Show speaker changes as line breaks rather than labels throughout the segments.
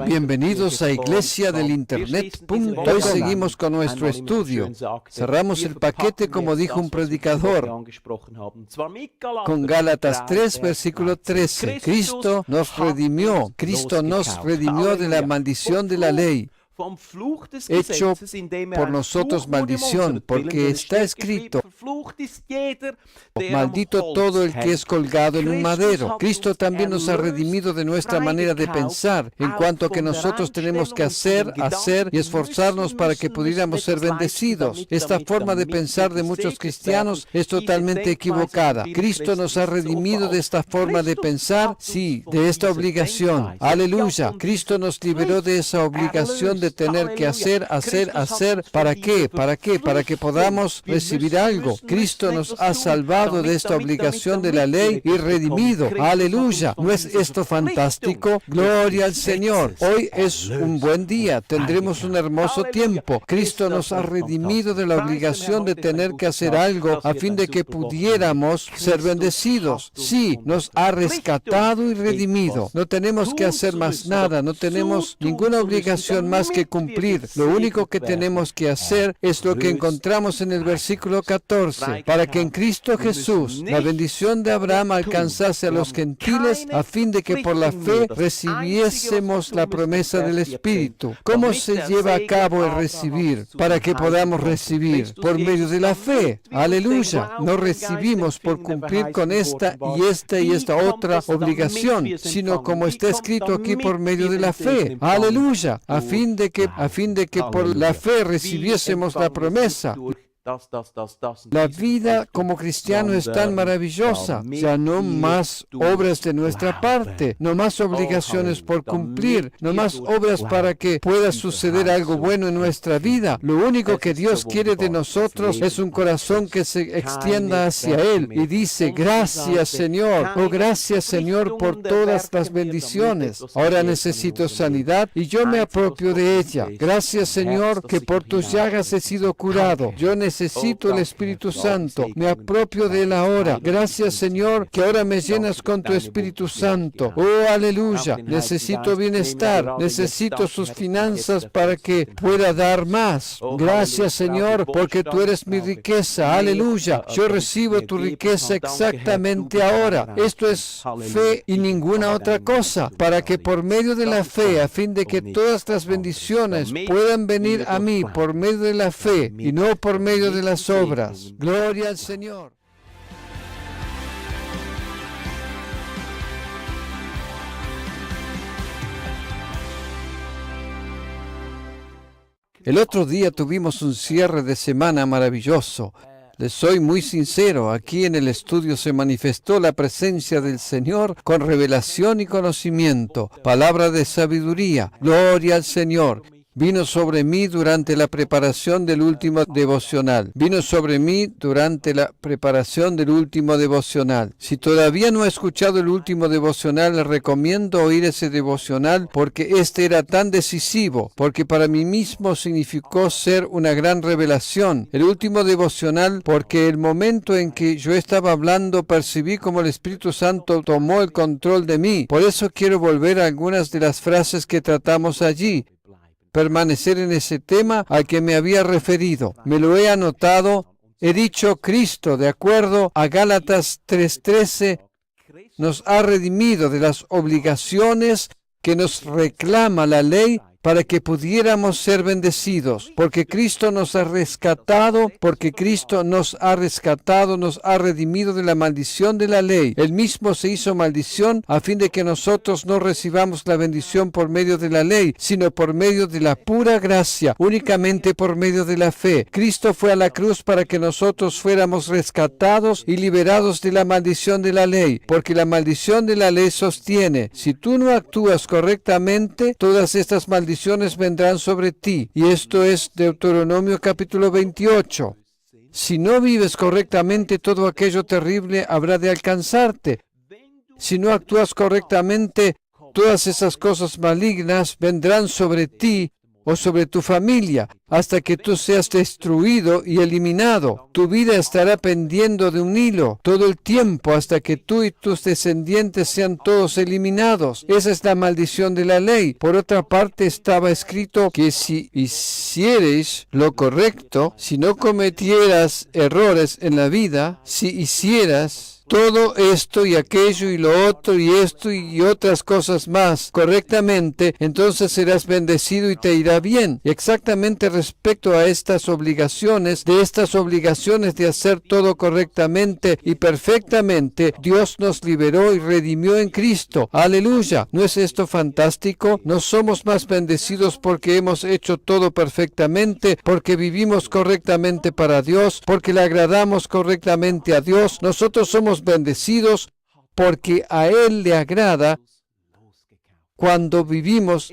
Bienvenidos a Iglesia del Internet. Hoy seguimos con nuestro estudio. Cerramos el paquete, como dijo un predicador, con Gálatas 3, versículo 13. Cristo nos redimió. Cristo nos redimió de la maldición de la ley, hecho por nosotros maldición, porque está escrito: maldito todo el que es colgado en un madero. Cristo también nos ha redimido de nuestra manera de pensar, en cuanto a que nosotros tenemos que hacer y esforzarnos para que pudiéramos ser bendecidos. Esta forma de pensar de muchos cristianos es totalmente equivocada. Cristo nos ha redimido de esta forma de pensar, sí, de esta obligación. Aleluya. Cristo nos liberó de esa obligación de tener que hacer. ¿Para qué? Para que podamos recibir algo. Cristo nos ha salvado de esta obligación de la ley y redimido. Aleluya. ¿No es esto fantástico? Gloria al Señor. Hoy es un buen día. Tendremos un hermoso tiempo. Cristo nos ha redimido de la obligación de tener que hacer algo a fin de que pudiéramos ser bendecidos. Sí, nos ha rescatado y redimido. No tenemos que hacer más nada. No tenemos ninguna obligación más que cumplir. Lo único que tenemos que hacer es lo que encontramos en el versículo 14, para que en Cristo Jesús la bendición de Abraham alcanzase a los gentiles, a fin de que por la fe recibiésemos la promesa del Espíritu. ¿Cómo se lleva a cabo el recibir? Para que podamos recibir por medio de la fe. Aleluya. No recibimos por cumplir con esta y esta otra obligación, sino como está escrito aquí, por medio de la fe. Aleluya. A fin de que por la fe recibiésemos la promesa. La vida como cristiano es tan maravillosa. Ya no más obras de nuestra parte, no más obligaciones por cumplir, no más obras para que pueda suceder algo bueno en nuestra vida. Lo único que Dios quiere de nosotros es un corazón que se extienda hacia Él y dice: gracias, Señor. Oh, gracias, Señor, por todas las bendiciones. Ahora necesito sanidad y yo me apropio de ella. Gracias, Señor, que por tus llagas he sido curado. Yo necesito el Espíritu Santo. Me apropio de Él ahora. Gracias, Señor, que ahora me llenas con tu Espíritu Santo. Oh, aleluya. Necesito bienestar. Necesito sus finanzas para que pueda dar más. Gracias, Señor, porque tú eres mi riqueza. Aleluya. Yo recibo tu riqueza exactamente ahora. Esto es fe y ninguna otra cosa, para que por medio de la fe, a fin de que todas las bendiciones puedan venir a mí por medio de la fe y no por medio de las obras. Gloria al Señor. El otro día tuvimos un cierre de semana maravilloso. Les soy muy sincero, aquí en el estudio se manifestó la presencia del Señor con revelación y conocimiento, palabra de sabiduría. Gloria al Señor. Vino sobre mí durante la preparación del último devocional. Si todavía no ha escuchado el último devocional, le recomiendo oír ese devocional, porque este era tan decisivo, porque para mí mismo significó ser una gran revelación. El último devocional, porque el momento en que yo estaba hablando, percibí como el Espíritu Santo tomó el control de mí. Por eso quiero volver a algunas de las frases que tratamos allí. Permanecer en ese tema al que me había referido. Me lo he anotado. He dicho: Cristo, de acuerdo a Gálatas 3:13, nos ha redimido de las obligaciones que nos reclama la ley, para que pudiéramos ser bendecidos, porque Cristo nos ha rescatado, nos ha redimido de la maldición de la ley. Él mismo se hizo maldición a fin de que nosotros no recibamos la bendición por medio de la ley, sino por medio de la pura gracia, únicamente por medio de la fe. Cristo fue a la cruz para que nosotros fuéramos rescatados y liberados de la maldición de la ley, porque la maldición de la ley sostiene: si tú no actúas correctamente, todas estas maldiciones vendrán sobre ti. Y esto es Deuteronomio capítulo 28. Si no vives correctamente, todo aquello terrible habrá de alcanzarte. Si no actúas correctamente, todas esas cosas malignas vendrán sobre ti o sobre tu familia, hasta que tú seas destruido y eliminado. Tu vida estará pendiendo de un hilo todo el tiempo hasta que tú y tus descendientes sean todos eliminados. Esa es la maldición de la ley. Por otra parte, estaba escrito que si hicierais lo correcto, si no cometieras errores en la vida, si hicieras todo esto y aquello y lo otro y esto y otras cosas más correctamente, entonces serás bendecido y te irá bien. Y exactamente respecto a estas obligaciones, de hacer todo correctamente y perfectamente, Dios nos liberó y redimió en Cristo. ¡Aleluya! ¿No es esto fantástico? No somos más bendecidos porque hemos hecho todo perfectamente, porque vivimos correctamente para Dios, porque le agradamos correctamente a Dios. Nosotros somos bendecidos porque a Él le agrada cuando vivimos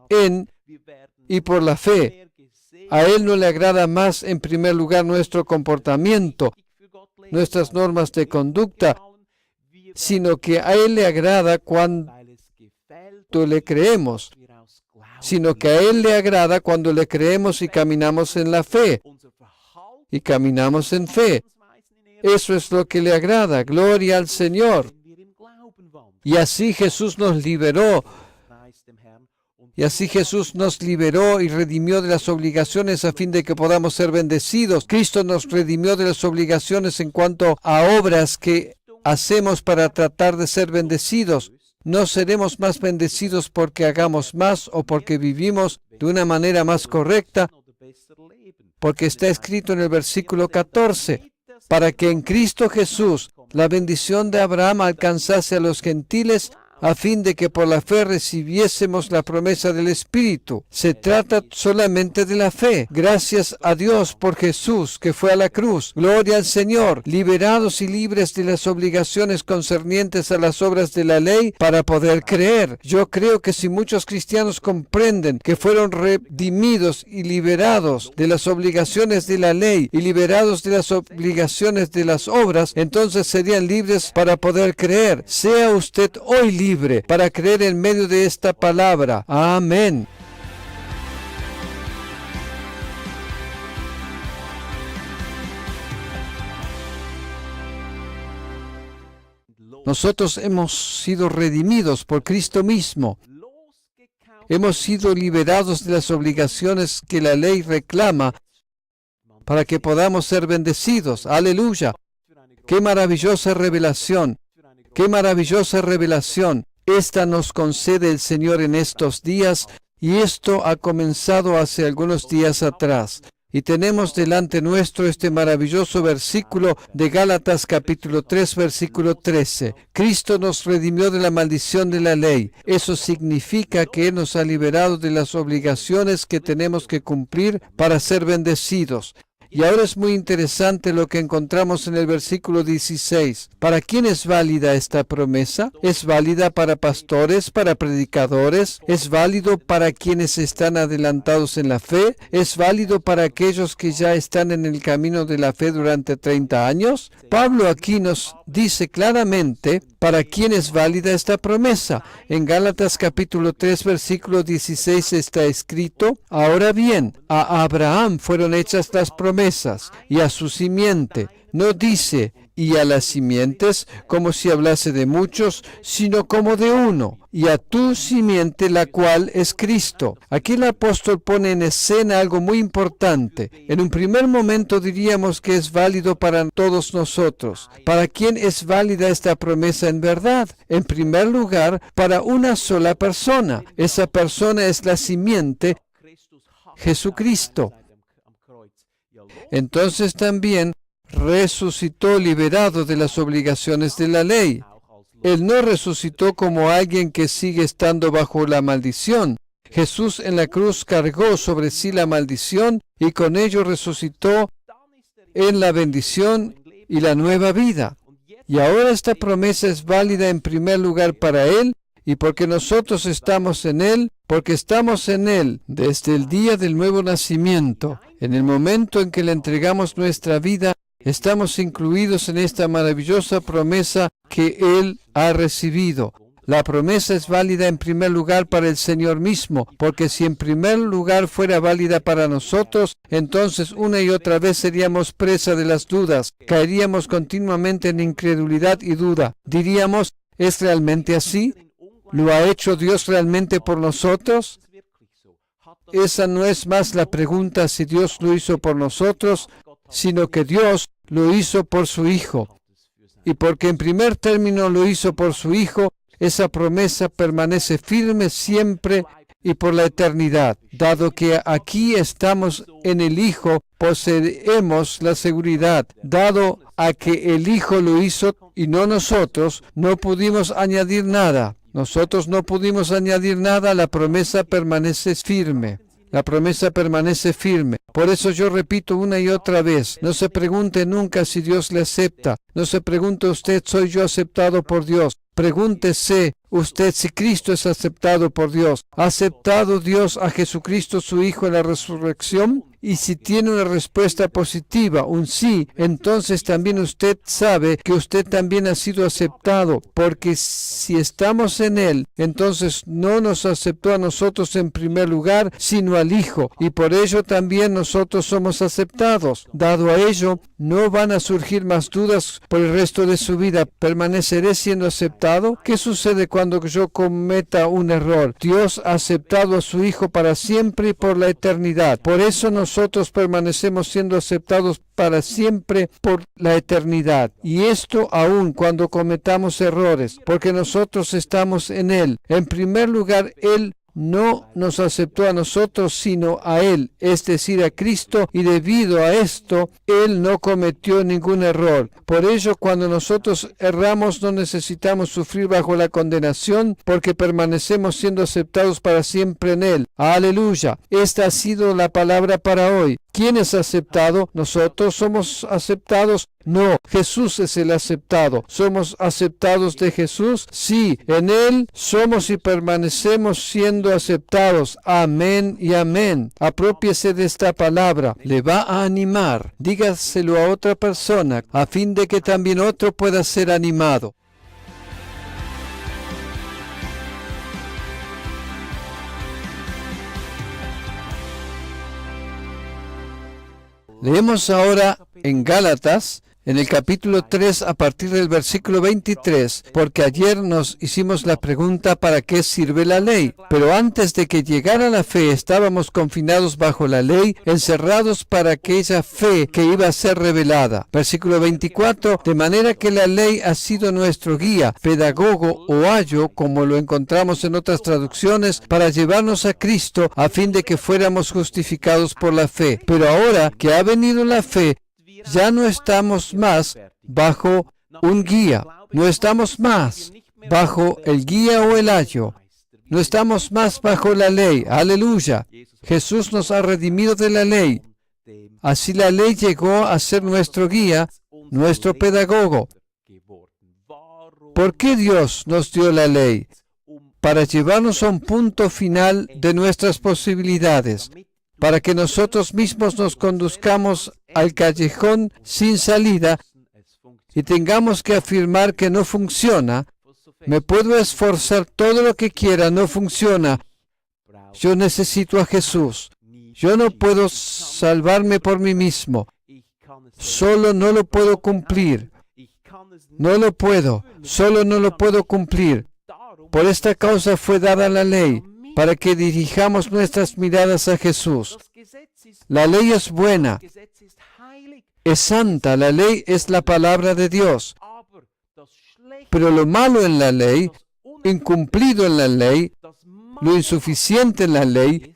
en y por la fe. A Él no le agrada más, en primer lugar, nuestro comportamiento, nuestras normas de conducta, sino que a Él le agrada cuando le creemos, sino que a Él le agrada cuando le creemos y caminamos en la fe, y caminamos en fe. Eso es lo que le agrada. Gloria al Señor. Y así Jesús nos liberó. Y así Jesús nos liberó y redimió de las obligaciones a fin de que podamos ser bendecidos. Cristo nos redimió de las obligaciones en cuanto a obras que hacemos para tratar de ser bendecidos. No seremos más bendecidos porque hagamos más o porque vivimos de una manera más correcta, porque está escrito en el versículo 14. Para que en Cristo Jesús la bendición de Abraham alcanzase a los gentiles, a fin de que por la fe recibiésemos la promesa del Espíritu. Se trata solamente de la fe. Gracias a Dios por Jesús, que fue a la cruz. Gloria al Señor. Liberados y libres de las obligaciones concernientes a las obras de la ley para poder creer. Yo creo que si muchos cristianos comprenden que fueron redimidos y liberados de las obligaciones de la ley y liberados de las obligaciones de las obras, entonces serían libres para poder creer. Sea usted hoy libre para creer en medio de esta palabra. Amén. Nosotros hemos sido redimidos por Cristo mismo. Hemos sido liberados de las obligaciones que la ley reclama para que podamos ser bendecidos. Aleluya. ¡Qué maravillosa revelación! ¡Qué maravillosa revelación! Esta nos concede el Señor en estos días, y esto ha comenzado hace algunos días atrás. Y tenemos delante nuestro este maravilloso versículo de Gálatas capítulo 3, versículo 13. Cristo nos redimió de la maldición de la ley. Eso significa que Él nos ha liberado de las obligaciones que tenemos que cumplir para ser bendecidos. Y ahora es muy interesante lo que encontramos en el versículo 16. ¿Para quién es válida esta promesa? ¿Es válida para pastores, para predicadores? ¿Es válido para quienes están adelantados en la fe? ¿Es válido para aquellos que ya están en el camino de la fe durante 30 años? Pablo aquí nos dice claramente para quién es válida esta promesa. En Gálatas capítulo 3, versículo 16 está escrito: ahora bien, a Abraham fueron hechas las promesas, y a su simiente. No dice, y a las simientes, como si hablase de muchos, sino como de uno, y a tu simiente, la cual es Cristo. Aquí el apóstol pone en escena algo muy importante. En un primer momento diríamos que es válido para todos nosotros. ¿Para quién es válida esta promesa en verdad? En primer lugar, para una sola persona. Esa persona es la simiente, Jesucristo. Entonces también resucitó liberado de las obligaciones de la ley. Él no resucitó como alguien que sigue estando bajo la maldición. Jesús en la cruz cargó sobre sí la maldición y con ello resucitó en la bendición y la nueva vida. Y ahora esta promesa es válida en primer lugar para Él, y porque nosotros estamos en Él, porque estamos en Él desde el día del nuevo nacimiento. En el momento en que le entregamos nuestra vida, estamos incluidos en esta maravillosa promesa que Él ha recibido. La promesa es válida en primer lugar para el Señor mismo, porque si en primer lugar fuera válida para nosotros, entonces una y otra vez seríamos presa de las dudas, caeríamos continuamente en incredulidad y duda. Diríamos, ¿es realmente así? ¿Lo ha hecho Dios realmente por nosotros? Esa no es más la pregunta si Dios lo hizo por nosotros, sino que Dios lo hizo por su Hijo. Y porque en primer término lo hizo por su Hijo, esa promesa permanece firme siempre y por la eternidad. Dado que aquí estamos en el Hijo, poseemos la seguridad. Dado a que el Hijo lo hizo y no nosotros, no pudimos añadir nada. Nosotros no pudimos añadir nada, la promesa permanece firme. La promesa permanece firme. Por eso yo repito una y otra vez, no se pregunte nunca si Dios le acepta. No se pregunte usted, ¿soy yo aceptado por Dios? Pregúntese usted si Cristo es aceptado por Dios. ¿Ha aceptado Dios a Jesucristo su Hijo en la resurrección? Y si tiene una respuesta positiva, un sí, entonces también usted sabe que usted también ha sido aceptado, porque si estamos en Él, entonces no nos aceptó a nosotros en primer lugar, sino al Hijo, y por ello también nosotros somos aceptados. Dado a ello, no van a surgir más dudas por el resto de su vida. ¿Permaneceré siendo aceptado? ¿Qué sucede cuando yo cometa un error? Dios ha aceptado a su Hijo para siempre y por la eternidad. Por eso nosotros permanecemos siendo aceptados para siempre por la eternidad. Y esto aún cuando cometamos errores, porque nosotros estamos en Él. En primer lugar, Él no nos aceptó a nosotros, sino a Él, es decir, a Cristo, y debido a esto, Él no cometió ningún error. Por ello, cuando nosotros erramos, no necesitamos sufrir bajo la condenación, porque permanecemos siendo aceptados para siempre en Él. ¡Aleluya! Esta ha sido la palabra para hoy. ¿Quién es aceptado? ¿Nosotros somos aceptados? No, Jesús es el aceptado. ¿Somos aceptados de Jesús? Sí, en Él somos y permanecemos siendo aceptados. Amén y amén. Apropiese de esta palabra. Le va a animar. Dígaselo a otra persona, a fin de que también otro pueda ser animado. Leemos ahora en Gálatas, en el capítulo 3, a partir del versículo 23, porque ayer nos hicimos la pregunta ¿para qué sirve la ley? Pero antes de que llegara la fe estábamos confinados bajo la ley, encerrados para aquella fe que iba a ser revelada. Versículo 24, de manera que la ley ha sido nuestro guía, pedagogo o ayo, como lo encontramos en otras traducciones, para llevarnos a Cristo a fin de que fuéramos justificados por la fe. Pero ahora que ha venido la fe, ya no estamos más bajo un guía, no estamos más bajo el guía o el ayo, no estamos más bajo la ley. Aleluya. Jesús nos ha redimido de la ley. Así la ley llegó a ser nuestro guía, nuestro pedagogo. ¿Por qué Dios nos dio la ley? Para llevarnos a un punto final de nuestras posibilidades, para que nosotros mismos nos conduzcamos al callejón sin salida y tengamos que afirmar que no funciona. Me puedo esforzar todo lo que quiera, no funciona. Yo necesito a Jesús. Yo no puedo salvarme por mí mismo. Solo no lo puedo cumplir. No lo puedo. Solo no lo puedo cumplir. Por esta causa fue dada la ley, para que dirijamos nuestras miradas a Jesús. La ley es buena, es santa, la ley es la palabra de Dios. Pero lo malo en la ley, incumplido en la ley, lo insuficiente en la ley,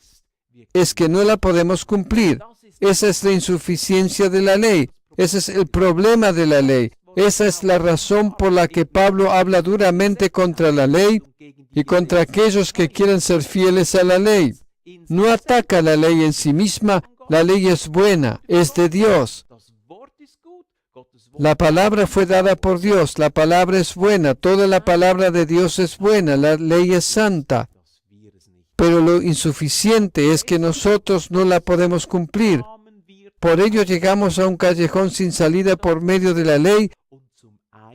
es que no la podemos cumplir. Esa es la insuficiencia de la ley. Ese es el problema de la ley. Esa es la razón por la que Pablo habla duramente contra la ley y contra aquellos que quieren ser fieles a la ley. No ataca la ley en sí misma, la ley es buena, es de Dios. La palabra fue dada por Dios, la palabra es buena, toda la palabra de Dios es buena, la ley es santa. Pero lo insuficiente es que nosotros no la podemos cumplir. Por ello llegamos a un callejón sin salida por medio de la ley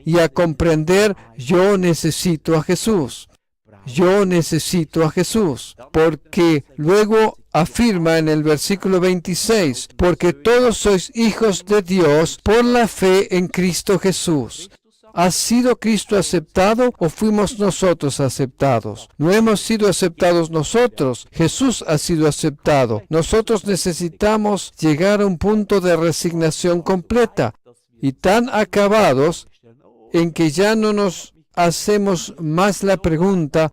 y a comprender, yo necesito a Jesús. yo necesito a Jesús, porque luego afirma en el versículo 26, porque todos sois hijos de Dios por la fe en Cristo Jesús. ¿Ha sido Cristo aceptado o fuimos nosotros aceptados? No hemos sido aceptados nosotros. Jesús ha sido aceptado. Nosotros necesitamos llegar a un punto de resignación completa y tan acabados en que ya no nos hacemos más la pregunta,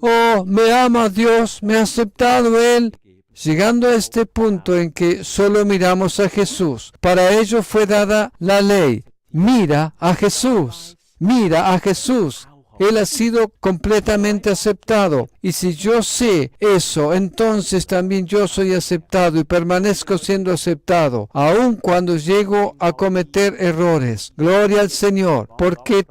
oh, ¿me ama Dios? ¿Me ha aceptado Él? Llegando a este punto en que solo miramos a Jesús. Para ello fue dada la ley. Mira a Jesús. Mira a Jesús. Él ha sido completamente aceptado. Y si yo sé eso, entonces también yo soy aceptado y permanezco siendo aceptado, aun cuando llego a cometer errores. Gloria al Señor. Porque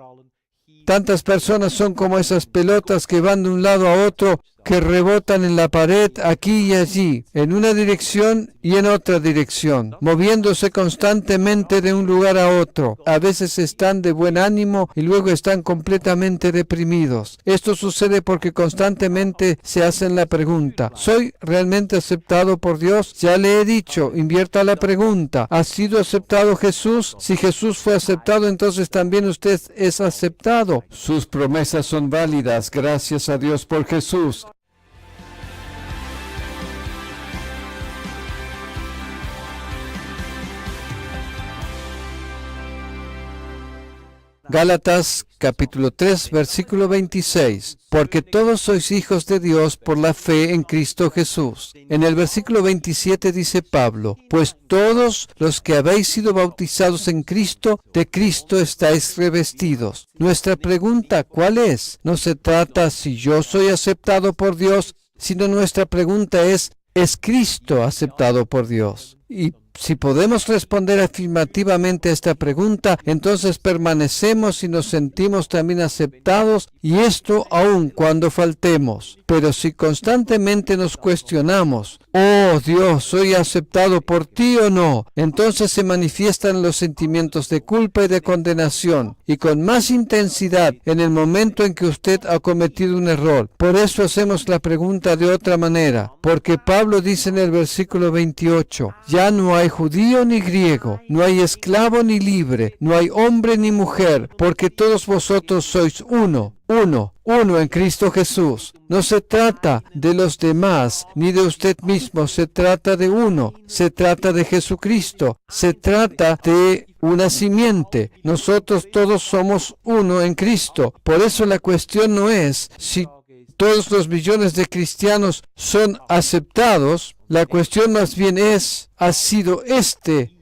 tantas personas son como esas pelotas que van de un lado a otro, que rebotan en la pared aquí y allí, en una dirección y en otra dirección, moviéndose constantemente de un lugar a otro. A veces están de buen ánimo y luego están completamente deprimidos. Esto sucede porque constantemente se hacen la pregunta, ¿soy realmente aceptado por Dios? Ya le he dicho, invierta la pregunta, ¿ha sido aceptado Jesús? Si Jesús fue aceptado, entonces también usted es aceptado. Sus promesas son válidas, gracias a Dios por Jesús. Gálatas capítulo 3, versículo 26. Porque todos sois hijos de Dios por la fe en Cristo Jesús. En el versículo 27 dice Pablo, pues todos los que habéis sido bautizados en Cristo, de Cristo estáis revestidos. Nuestra pregunta, ¿cuál es? No se trata si yo soy aceptado por Dios, sino nuestra pregunta ¿es Cristo aceptado por Dios? Y si podemos responder afirmativamente a esta pregunta, entonces permanecemos y nos sentimos también aceptados, y esto aun cuando faltemos. Pero si constantemente nos cuestionamos, oh Dios, ¿soy aceptado por ti o no? Entonces se manifiestan los sentimientos de culpa y de condenación, y con más intensidad en el momento en que usted ha cometido un error. Por eso hacemos la pregunta de otra manera, porque Pablo dice en el versículo 28, ya no hay judío ni griego, no hay esclavo ni libre, no hay hombre ni mujer, porque todos vosotros sois uno en Cristo Jesús. No se trata de los demás, ni de usted mismo, se trata de uno, se trata de Jesucristo, se trata de una simiente. Nosotros todos somos uno en Cristo. Por eso la cuestión no es si todos los millones de cristianos son aceptados. La cuestión más bien es, ¿ha sido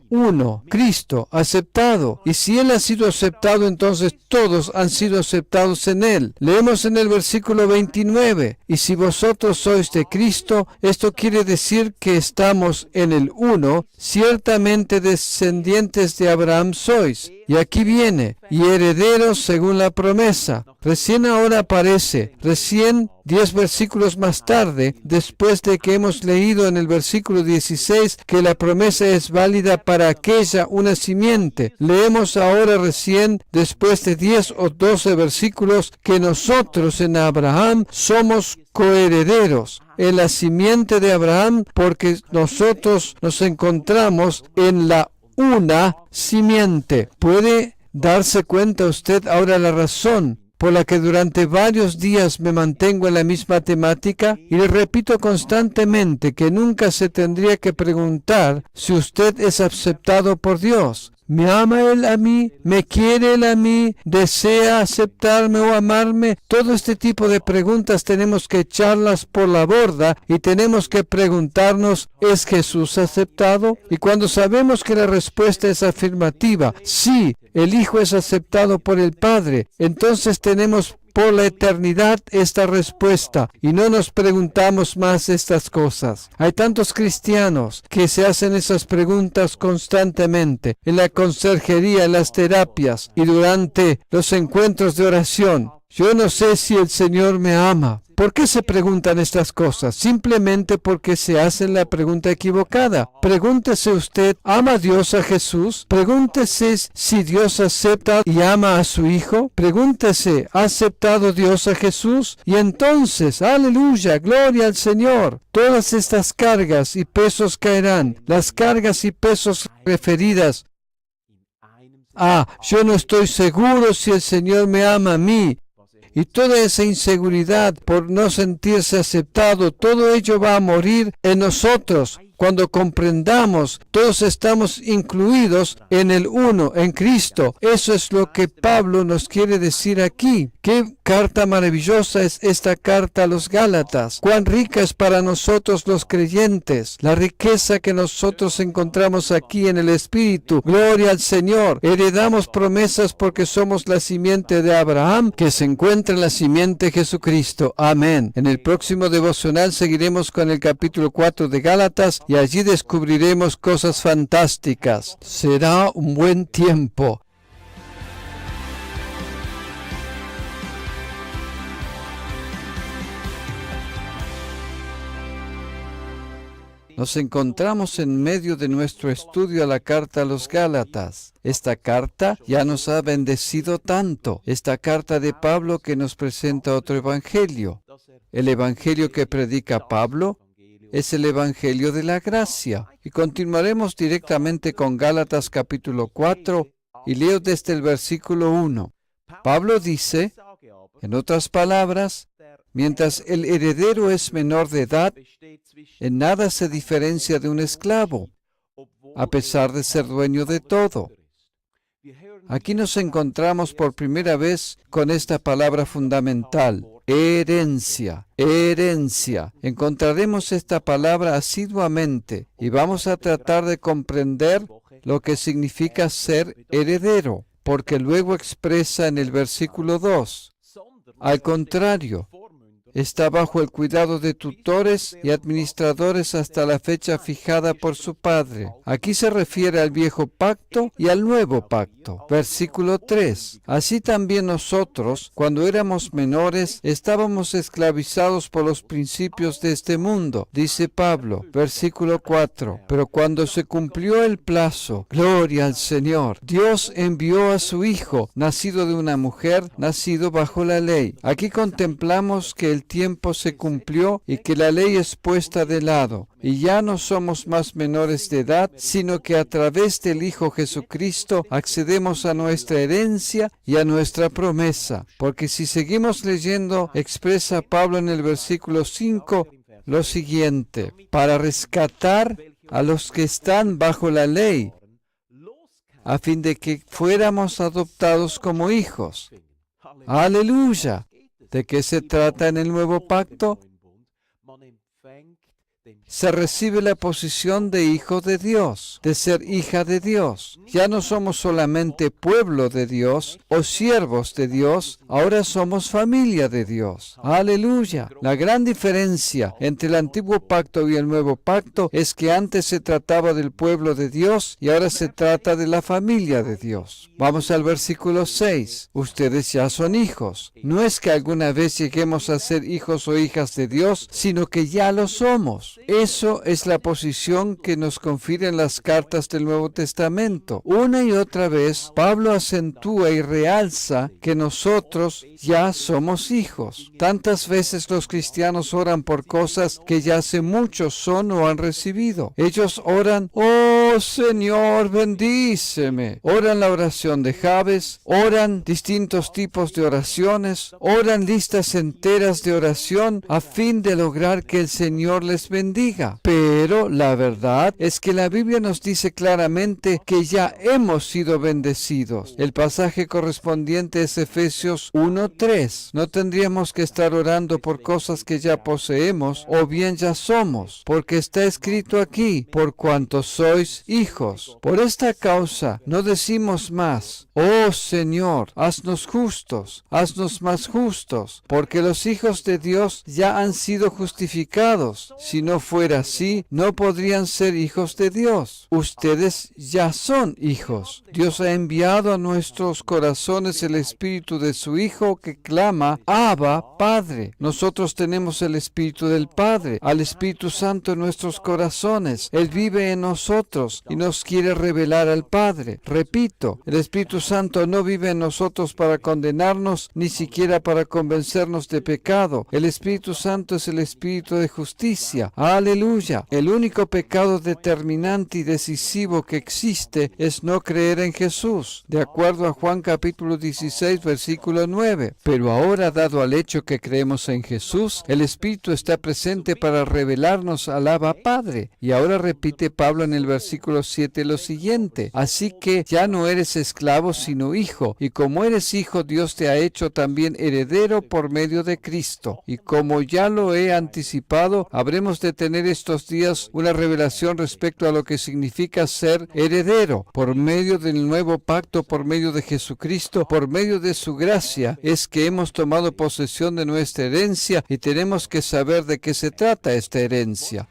uno, Cristo, aceptado? Y si Él ha sido aceptado, entonces todos han sido aceptados en Él. Leemos en el versículo 29, y si vosotros sois de Cristo, esto quiere decir que estamos en el uno, ciertamente descendientes de Abraham sois. Y aquí viene, y herederos según la promesa. Recién ahora aparece, 10 versículos más tarde, después de que hemos leído en el versículo 16 que la promesa es válida para aquella una simiente. Leemos ahora recién, después de 10 o 12 versículos, que nosotros en Abraham somos coherederos en la simiente de Abraham, porque nosotros nos encontramos en la una simiente. ¿Puede darse cuenta usted ahora la razón por la que durante varios días me mantengo en la misma temática? Y le repito constantemente que nunca se tendría que preguntar si usted es aceptado por Dios. ¿Me ama Él a mí? ¿Me quiere Él a mí? ¿Desea aceptarme o amarme? Todo este tipo de preguntas tenemos que echarlas por la borda y tenemos que preguntarnos, ¿es Jesús aceptado? Y cuando sabemos que la respuesta es afirmativa, sí, el Hijo es aceptado por el Padre, entonces tenemos por la eternidad esta respuesta y no nos preguntamos más estas cosas. Hay tantos cristianos que se hacen esas preguntas constantemente en la conserjería, en las terapias y durante los encuentros de oración. Yo no sé si el Señor me ama. ¿Por qué se preguntan estas cosas? Simplemente porque se hacen la pregunta equivocada. Pregúntese usted, ¿ama Dios a Jesús? Pregúntese si Dios acepta y ama a su Hijo. Pregúntese, ¿ha aceptado Dios a Jesús? Y entonces, aleluya, gloria al Señor. Todas estas cargas y pesos caerán. Las cargas y pesos referidas yo no estoy seguro si el Señor me ama a mí. Y toda esa inseguridad por no sentirse aceptado, todo ello va a morir en nosotros. Cuando comprendamos, todos estamos incluidos en el uno, en Cristo. Eso es lo que Pablo nos quiere decir aquí. Qué carta maravillosa es esta carta a los Gálatas. Cuán rica es para nosotros los creyentes. La riqueza que nosotros encontramos aquí en el Espíritu. Gloria al Señor. Heredamos promesas porque somos la simiente de Abraham, que se encuentra en la simiente de Jesucristo. Amén. En el próximo devocional seguiremos con el capítulo 4 de Gálatas. Y allí descubriremos cosas fantásticas. Será un buen tiempo. Nos encontramos en medio de nuestro estudio a la carta a los Gálatas. Esta carta ya nos ha bendecido tanto. Esta carta de Pablo que nos presenta otro evangelio. El evangelio que predica Pablo es el Evangelio de la Gracia. Y continuaremos directamente con Gálatas capítulo 4 y leo desde el versículo 1. Pablo dice, en otras palabras, mientras el heredero es menor de edad, en nada se diferencia de un esclavo, a pesar de ser dueño de todo. Aquí nos encontramos por primera vez con esta palabra fundamental. Herencia, herencia. Encontraremos esta palabra asiduamente y vamos a tratar de comprender lo que significa ser heredero, porque luego expresa en el versículo 2. Al contrario, está bajo el cuidado de tutores y administradores hasta la fecha fijada por su padre. Aquí se refiere al viejo pacto y al nuevo pacto. Versículo 3. Así también nosotros, cuando éramos menores, estábamos esclavizados por los principios de este mundo, dice Pablo. Versículo 4. Pero cuando se cumplió el plazo, gloria al Señor, Dios envió a su Hijo, nacido de una mujer, nacido bajo la ley. Aquí contemplamos que el tiempo se cumplió y que la ley es puesta de lado, y ya no somos más menores de edad, sino que a través del Hijo Jesucristo accedemos a nuestra herencia y a nuestra promesa. Porque si seguimos leyendo, expresa Pablo en el versículo 5 lo siguiente: para rescatar a los que están bajo la ley, a fin de que fuéramos adoptados como hijos. ¡Aleluya! ¿De qué se trata en el nuevo pacto? Se recibe la posición de hijo de Dios, de ser hija de Dios. Ya no somos solamente pueblo de Dios o siervos de Dios, ahora somos familia de Dios. ¡Aleluya! La gran diferencia entre el antiguo pacto y el nuevo pacto es que antes se trataba del pueblo de Dios y ahora se trata de la familia de Dios. Vamos al versículo 6. Ustedes ya son hijos. No es que alguna vez lleguemos a ser hijos o hijas de Dios, sino que ya lo somos. Eso es la posición que nos confieren las cartas del Nuevo Testamento. Una y otra vez, Pablo acentúa y realza que nosotros ya somos hijos. Tantas veces los cristianos oran por cosas que ya hace mucho son o han recibido. Ellos oran, oh Señor, bendíceme. Oran la oración de Jabes, oran distintos tipos de oraciones, oran listas enteras de oración a fin de lograr que el Señor les bendiga. Pero la verdad es que la Biblia nos dice claramente que ya hemos sido bendecidos. El pasaje correspondiente es Efesios 1:3. No tendríamos que estar orando por cosas que ya poseemos o bien ya somos, porque está escrito aquí, por cuanto sois hijos. Por esta causa no decimos más, oh Señor, haznos justos, haznos más justos, porque los hijos de Dios ya han sido justificados. Si no fuera así, no podrían ser hijos de Dios. Ustedes ya son hijos. Dios ha enviado a nuestros corazones el Espíritu de su Hijo que clama, Abba, Padre. Nosotros tenemos el Espíritu del Padre, al Espíritu Santo en nuestros corazones. Él vive en nosotros y nos quiere revelar al Padre. Repito, el Espíritu Santo no vive en nosotros para condenarnos, ni siquiera para convencernos de pecado. El Espíritu Santo es el Espíritu de justicia. ¡Aleluya! El único pecado determinante y decisivo que existe es no creer en Jesús, de acuerdo a Juan capítulo 16, versículo 9. Pero ahora, dado al hecho que creemos en Jesús, el Espíritu está presente para revelarnos al Abba Padre. Y ahora repite Pablo en el versículo 7 lo siguiente: así que ya no eres esclavo sino hijo, y como eres hijo, Dios te ha hecho también heredero por medio de Cristo. Y como ya lo he anticipado, habremos de tener estos días una revelación respecto a lo que significa ser heredero. Por medio del nuevo pacto, por medio de Jesucristo, por medio de su gracia, es que hemos tomado posesión de nuestra herencia y tenemos que saber de qué se trata esta herencia.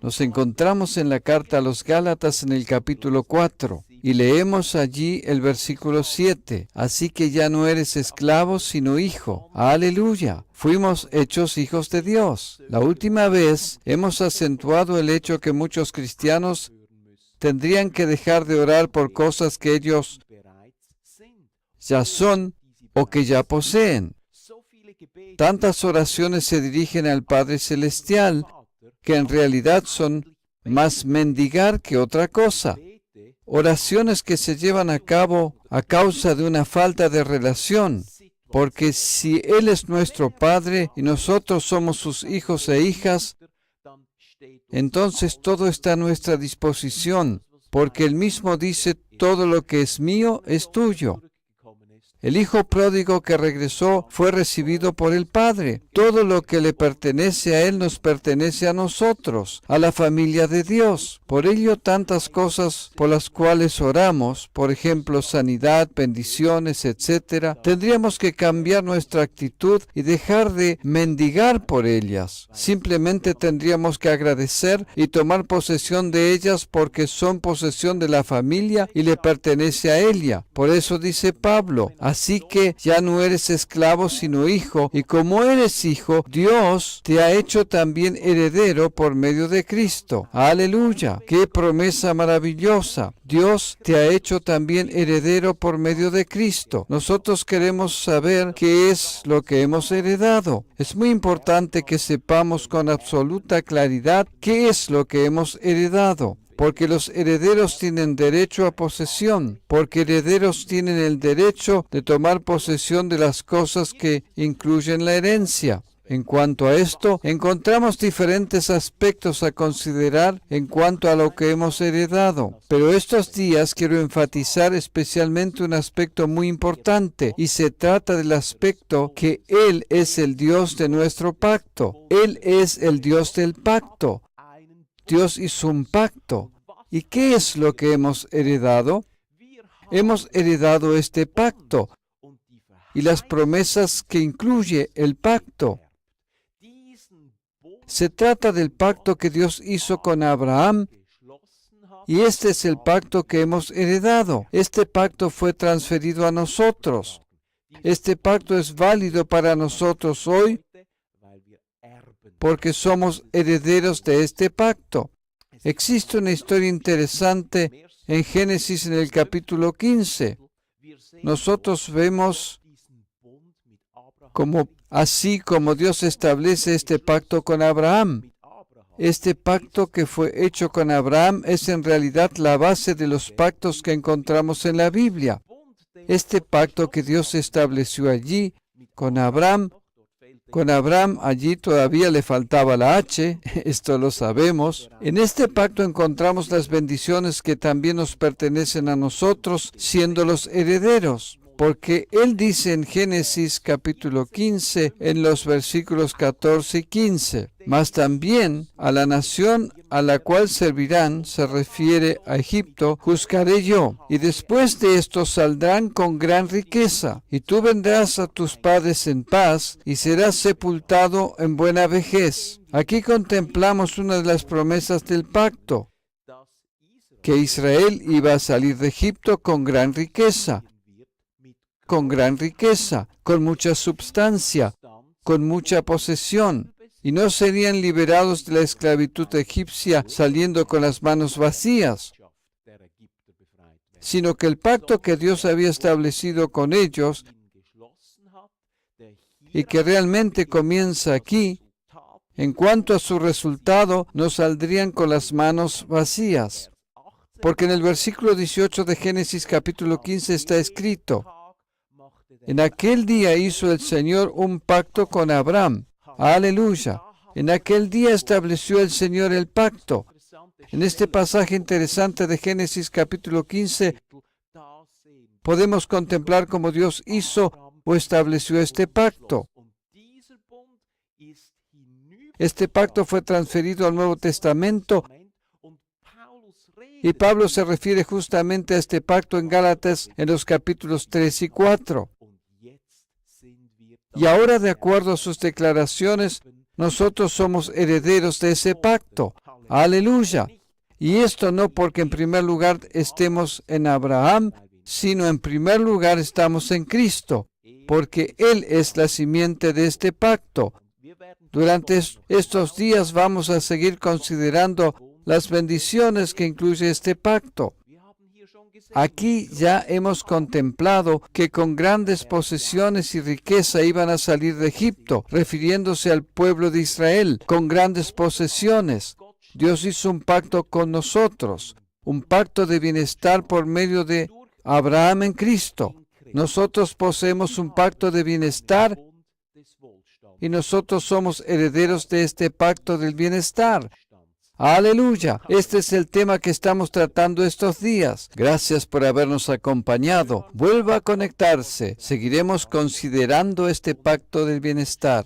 Nos encontramos en la carta a los Gálatas en el capítulo 4 y leemos allí el versículo 7. Así que ya no eres esclavo sino hijo. ¡Aleluya! Fuimos hechos hijos de Dios. La última vez hemos acentuado el hecho que muchos cristianos tendrían que dejar de orar por cosas que ellos ya son o que ya poseen. Tantas oraciones se dirigen al Padre Celestial que en realidad son más mendigar que otra cosa. Oraciones que se llevan a cabo a causa de una falta de relación, porque si Él es nuestro Padre y nosotros somos sus hijos e hijas, entonces todo está a nuestra disposición, porque Él mismo dice, todo lo que es mío es tuyo. El hijo pródigo que regresó fue recibido por el Padre. Todo lo que le pertenece a Él nos pertenece a nosotros, a la familia de Dios. Por ello, tantas cosas por las cuales oramos, por ejemplo, sanidad, bendiciones, etc., tendríamos que cambiar nuestra actitud y dejar de mendigar por ellas. Simplemente tendríamos que agradecer y tomar posesión de ellas porque son posesión de la familia y le pertenece a ella. Por eso dice Pablo, así que ya no eres esclavo sino hijo, y como eres hijo, Dios te ha hecho también heredero por medio de Cristo. ¡Aleluya! ¡Qué promesa maravillosa! Dios te ha hecho también heredero por medio de Cristo. Nosotros queremos saber qué es lo que hemos heredado. Es muy importante que sepamos con absoluta claridad qué es lo que hemos heredado. Porque los herederos tienen derecho a posesión, porque herederos tienen el derecho de tomar posesión de las cosas que incluyen la herencia. En cuanto a esto, encontramos diferentes aspectos a considerar en cuanto a lo que hemos heredado. Pero estos días quiero enfatizar especialmente un aspecto muy importante, y se trata del aspecto que Él es el Dios de nuestro pacto. Él es el Dios del pacto. Dios hizo un pacto. ¿Y qué es lo que hemos heredado? Hemos heredado este pacto y las promesas que incluye el pacto. Se trata del pacto que Dios hizo con Abraham, y este es el pacto que hemos heredado. Este pacto fue transferido a nosotros. Este pacto es válido para nosotros hoy porque somos herederos de este pacto. Existe una historia interesante en Génesis en el capítulo 15. Nosotros vemos así como Dios establece este pacto con Abraham. Este pacto que fue hecho con Abraham es en realidad la base de los pactos que encontramos en la Biblia. Este pacto que Dios estableció allí con Abraham, allí todavía le faltaba la H, esto lo sabemos. En este pacto encontramos las bendiciones que también nos pertenecen a nosotros, siendo los herederos. Porque Él dice en Génesis capítulo 15, en los versículos 14 y 15, mas también a la nación a la cual servirán, se refiere a Egipto, juzgaré yo. Y después de esto saldrán con gran riqueza. Y tú vendrás a tus padres en paz y serás sepultado en buena vejez. Aquí contemplamos una de las promesas del pacto, que Israel iba a salir de Egipto con gran riqueza, con mucha substancia, con mucha posesión, y no serían liberados de la esclavitud egipcia saliendo con las manos vacías, sino que el pacto que Dios había establecido con ellos y que realmente comienza aquí, en cuanto a su resultado, no saldrían con las manos vacías. Porque en el versículo 18 de Génesis capítulo 15 está escrito: en aquel día hizo el Señor un pacto con Abraham. Aleluya. En aquel día estableció el Señor el pacto. En este pasaje interesante de Génesis capítulo 15 podemos contemplar cómo Dios hizo o estableció este pacto. Este pacto fue transferido al Nuevo Testamento y Pablo se refiere justamente a este pacto en Gálatas en los capítulos 3 y 4. Y ahora, de acuerdo a sus declaraciones, nosotros somos herederos de ese pacto. Aleluya. Y esto no porque en primer lugar estemos en Abraham, sino en primer lugar estamos en Cristo, porque Él es la simiente de este pacto. Durante estos días vamos a seguir considerando las bendiciones que incluye este pacto. Aquí ya hemos contemplado que con grandes posesiones y riqueza iban a salir de Egipto, refiriéndose al pueblo de Israel, con grandes posesiones. Dios hizo un pacto con nosotros, un pacto de bienestar por medio de Abraham en Cristo. Nosotros poseemos un pacto de bienestar y nosotros somos herederos de este pacto del bienestar. Aleluya. Este es el tema que estamos tratando estos días. Gracias por habernos acompañado. Vuelva a conectarse. Seguiremos considerando este pacto del bienestar.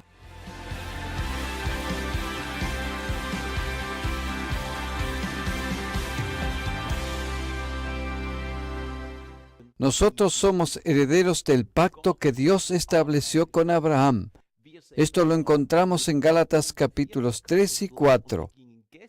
Nosotros somos herederos del pacto que Dios estableció con Abraham. Esto lo encontramos en Gálatas capítulos 3 y 4.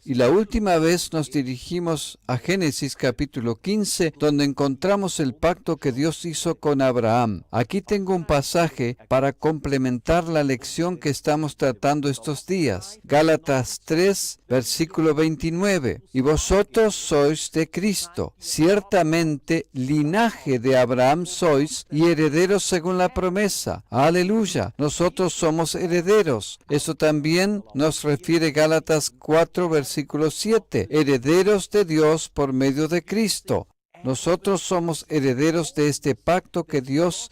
Y la última vez nos dirigimos a Génesis capítulo 15, donde encontramos el pacto que Dios hizo con Abraham. Aquí tengo un pasaje para complementar la lección que estamos tratando estos días. Gálatas 3, versículo 29. Y vosotros sois de Cristo, ciertamente linaje de Abraham sois y herederos según la promesa. Aleluya. Nosotros somos herederos. Eso también nos refiere Gálatas 4, versículo 7, herederos de Dios por medio de Cristo. Nosotros somos herederos de este pacto que Dios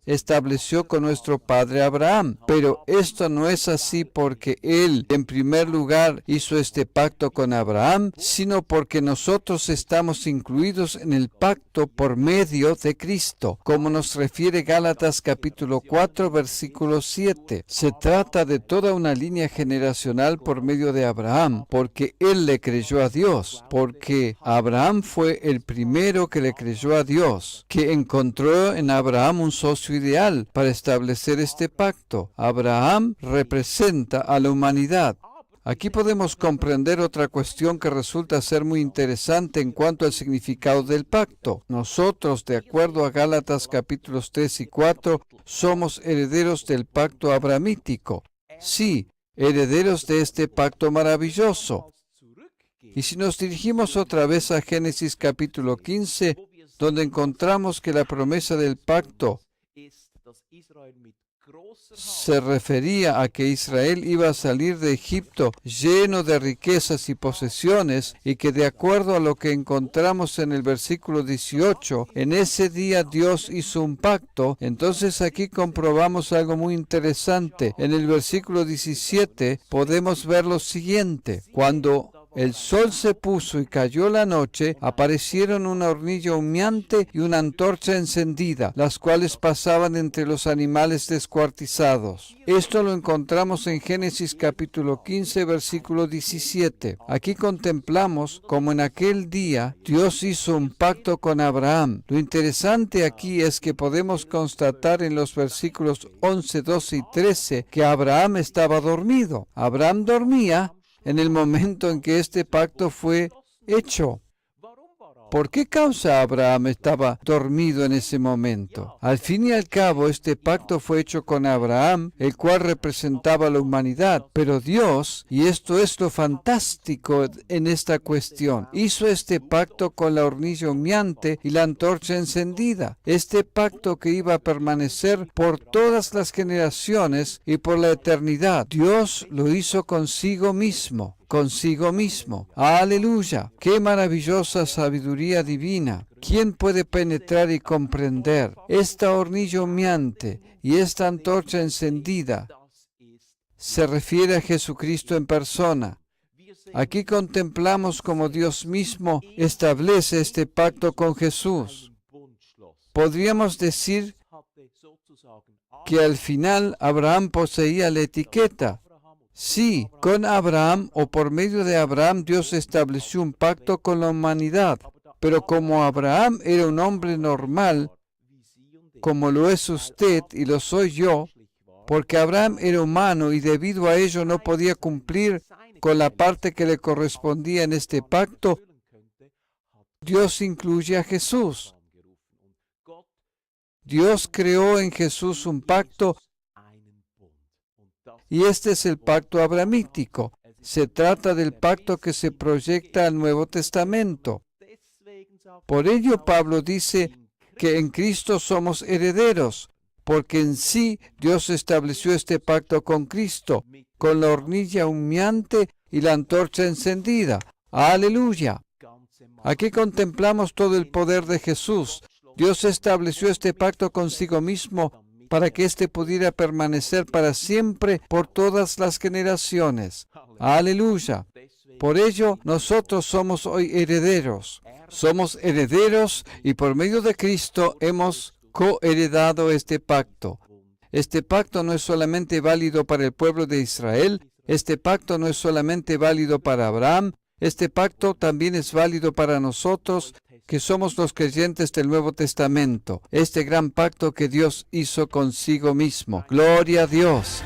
estableció con nuestro padre Abraham. Pero esto no es así porque Él, en primer lugar, hizo este pacto con Abraham, sino porque nosotros estamos incluidos en el pacto por medio de Cristo, como nos refiere Gálatas capítulo 4, versículo 7. Se trata de toda una línea generacional por medio de Abraham, porque él le creyó a Dios, porque Abraham fue el primero que le creyó a Dios, que encontró en Abraham un socio ideal para establecer este pacto. Abraham representa a la humanidad. Aquí podemos comprender otra cuestión que resulta ser muy interesante en cuanto al significado del pacto. Nosotros, de acuerdo a Gálatas capítulos 3 y 4, somos herederos del pacto abrahamítico. Sí, herederos de este pacto maravilloso. Y si nos dirigimos otra vez a Génesis capítulo 15, donde encontramos que la promesa del pacto se refería a que Israel iba a salir de Egipto lleno de riquezas y posesiones, y que de acuerdo a lo que encontramos en el versículo 18, en ese día Dios hizo un pacto. Entonces aquí comprobamos algo muy interesante. En el versículo 17 podemos ver lo siguiente: cuando el sol se puso y cayó la noche, aparecieron una hornilla humeante y una antorcha encendida, las cuales pasaban entre los animales descuartizados. Esto lo encontramos en Génesis capítulo 15, versículo 17. Aquí contemplamos cómo en aquel día Dios hizo un pacto con Abraham. Lo interesante aquí es que podemos constatar en los versículos 11, 12 y 13 que Abraham estaba dormido. Abraham dormía en el momento en que este pacto fue hecho. ¿Por qué causa Abraham estaba dormido en ese momento? Al fin y al cabo, este pacto fue hecho con Abraham, el cual representaba a la humanidad. Pero Dios, y esto es lo fantástico en esta cuestión, hizo este pacto con la hornilla humeante y la antorcha encendida. Este pacto que iba a permanecer por todas las generaciones y por la eternidad. Dios lo hizo consigo mismo. Aleluya. Qué maravillosa sabiduría divina. ¿Quién puede penetrar y comprender esta hornilla humeante y esta antorcha encendida? Se refiere a Jesucristo en persona. Aquí contemplamos cómo Dios mismo establece este pacto con Jesús. Podríamos decir que al final Abraham poseía la etiqueta. Sí, con Abraham o por medio de Abraham Dios estableció un pacto con la humanidad. Pero como Abraham era un hombre normal, como lo es usted y lo soy yo, porque Abraham era humano y debido a ello no podía cumplir con la parte que le correspondía en este pacto, Dios incluye a Jesús. Dios creó en Jesús un pacto. Y este es el pacto abrahamítico. Se trata del pacto que se proyecta al Nuevo Testamento. Por ello, Pablo dice que en Cristo somos herederos, porque en sí Dios estableció este pacto con Cristo, con la hornilla humeante y la antorcha encendida. ¡Aleluya! Aquí contemplamos todo el poder de Jesús. Dios estableció este pacto consigo mismo para que éste pudiera permanecer para siempre por todas las generaciones. ¡Aleluya! Por ello, nosotros somos hoy herederos. Somos herederos y por medio de Cristo hemos coheredado este pacto. Este pacto no es solamente válido para el pueblo de Israel, este pacto no es solamente válido para Abraham, este pacto también es válido para nosotros, que somos los creyentes del Nuevo Testamento, este gran pacto que Dios hizo consigo mismo. ¡Gloria a Dios!